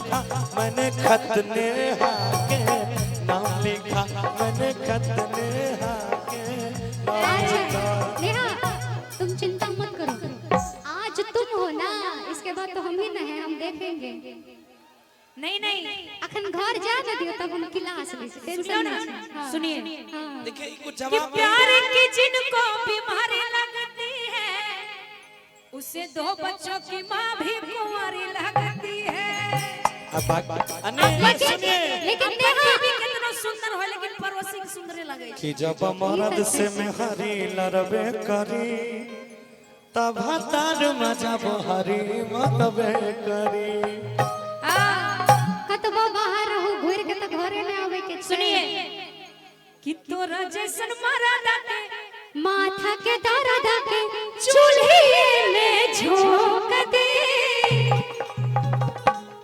लिखा मैंने खत नेहा के नाम लिखा मैंने खत नेहा के नाम। नेहा तुम चिंता मत करो, आज तुम हो ना, इसके बाद तो हम ही ना है, हम देखेंगे। नहीं नहीं अखन घर जा ना दियो तब हम क्लास में सुनियो ना, सुनिए देखिए कुछ कि जवाब प्यार की जिनको बीमारी लगती है उसे 2 बच्चों की माँ भी कुंवारी लगती है। लेकिन नेहा भी कितना सुंदर हो लेकिन पड़ोसी की सुंदर लगे कि जब मर्द से मेहरी लड़बे करी तब तार मजा बहरी मतबे करी। कतबो बाहर हो घुर के तो घरे में आवे के। सुनिए कि तोरा जैसन मर्द के माथा के दर्द के चूल्हे में झोंक दे।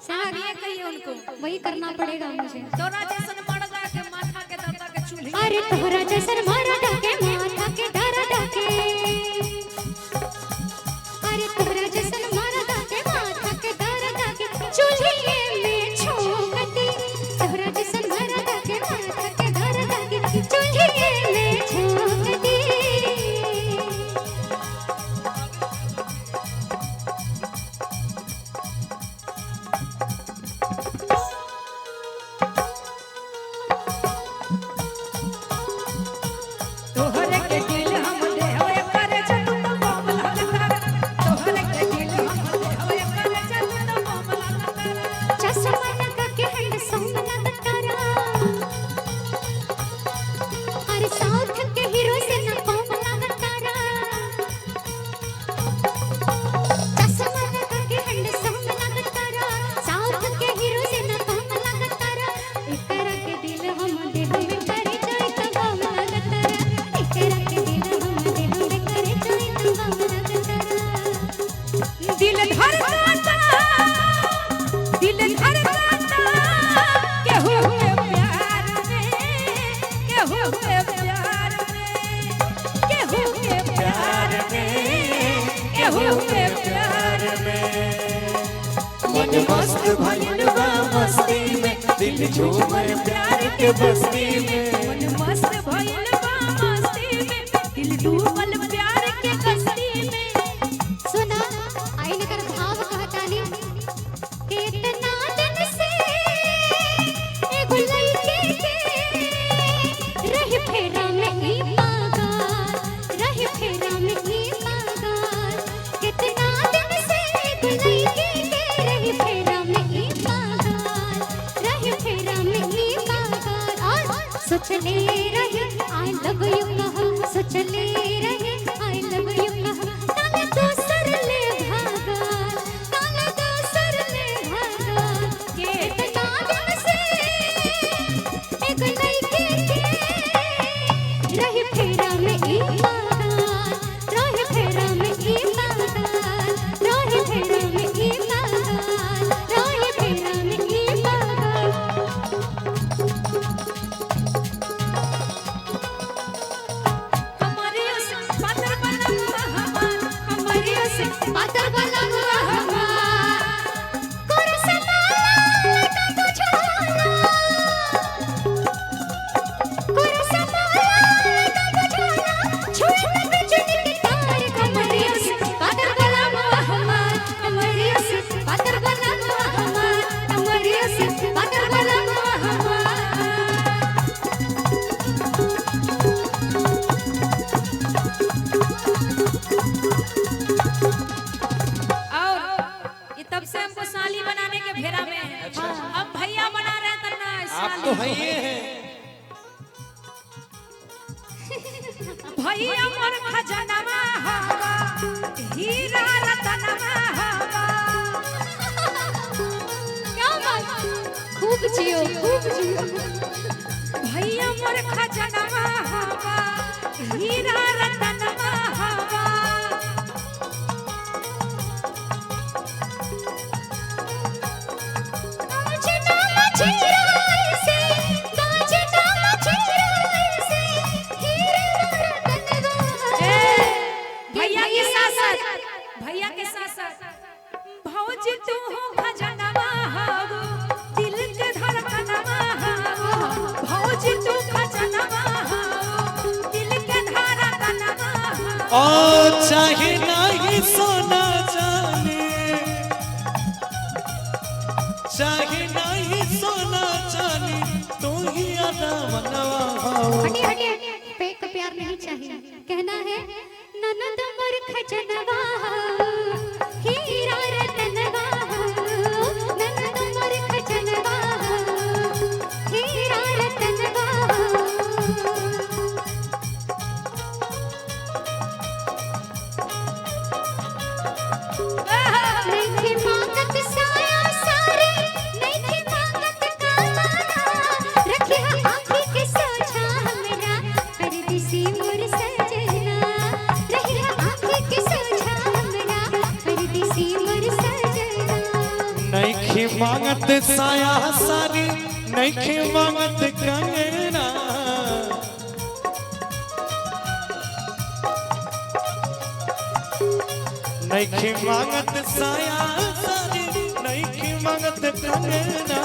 साहब ये कहिए उनको वही करना पड़ेगा मुझे। तोरा जैसन मर्द के माथा के दर्द के चूल्हे। अरे तोरा जैसन मर्द के माथा के दर्द के, अरे तोरा जैसन मर्द के माथा के दर्द के चूल्हे में झोंक दे। तोरा जैसन मर्द के माथा के दर्द के चूल्हे में झोंक दे। तोहरे के दिल हम देवे करे जतु तो बम लगता। तोहरे के दिल हम देवे करे जतु तो बम लगता। चश्मा लगा के हैंडसम लगता रा, अरे साउथ के हीरो से न कम लगता रा। चश्मा लगा के हैंडसम लगता रा, साउथ के हीरो से न कम लगता रा। एकरा के दिल हम देवे करे जाई त बम लगता रा। एकरा के दिल हम देवे करे जाई त बम लगता रा। दिल धड़कता दिल धड़कता केहू के प्यार में केहू के प्यार में केहू के प्यार में केहू के प्यार में। मन मस्त भइल बा मस्ती में दिल झूमे प्यार के बस्ती में। मन मस्त भइल बा मस्ती में दिल डूबल प्यार के कश्ती में। सुना आईने कर भाव कहतानी कितना दिन से एगो लइके के रही फेरा में ई पागल, रही फेरा में ई पागल। कितना दिन से एगो लइके के रही फेरा में ई पागल, रही फेरा में ई पागल। और सोचले रहे आई लव यू कह, सोचले रहे आई लव यू कह। ताले दोसर ले भागल, ताले दोसर ले भागल। कितना दिन से एक लइके के रही फेरा में ई पागल, रही फेरा में ई पागल, रही फेरा में ई पागल, रही फेरा में ई पागल। हमारे से पातर बना हमार हमारे से पातर वाला हुआ हमार कोरसा लगा बुझाना, कोरसा लगा बुझाना छुए न बिजली के तार। हमारे से पातर वाला हुआ हमार, हमारे से पातर वाला हुआ हमार, हमारे से पातर वाला हुआ हमार। और ये तब से हमको साली बनाने के फेरा में है। अब भैया बना रहे थे ना आप तो हैं ये हैं। भैया मोर खजनवा हवा हीरा रतनवा हवा। क्या बात, खूब जियो खूब जियो। भैया मोर खजनवा हवा हीरा रतनवा हवा। भैया के साथ भौजी तू हो खजनवा हवा। ओ चाहे नहीं सोना जाने, चाहे नहीं सोना जाने, तू ही आदा मनवा हो। हटिए हटिए, फेक प्यार नहीं चाहिए। कहना है ननद मोर खजनवा हीरा रतनवा, ननद मोर खजनवा हीरा रतनवा। नहीं मांगत साया सारी, नहीं मांगत काना, रखिया आँखी के सोझा हमरा परदेसी मोर सजना, रखिया आँखी के सोझा हमरा परदेसी मोर सजना। नहीं मांगत साया सारी, नहीं मांगत कंगना, नहीं मांगत साया सारी, नहीं मांगत कंगना।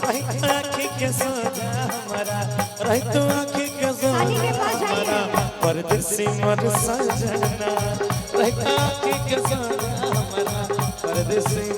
रही आँखी के सोझा हमारा, रही तो आँखी के सोझा हमारा परदेसी मोर सजना, रही आँखी के सोझा हमारा परदेसी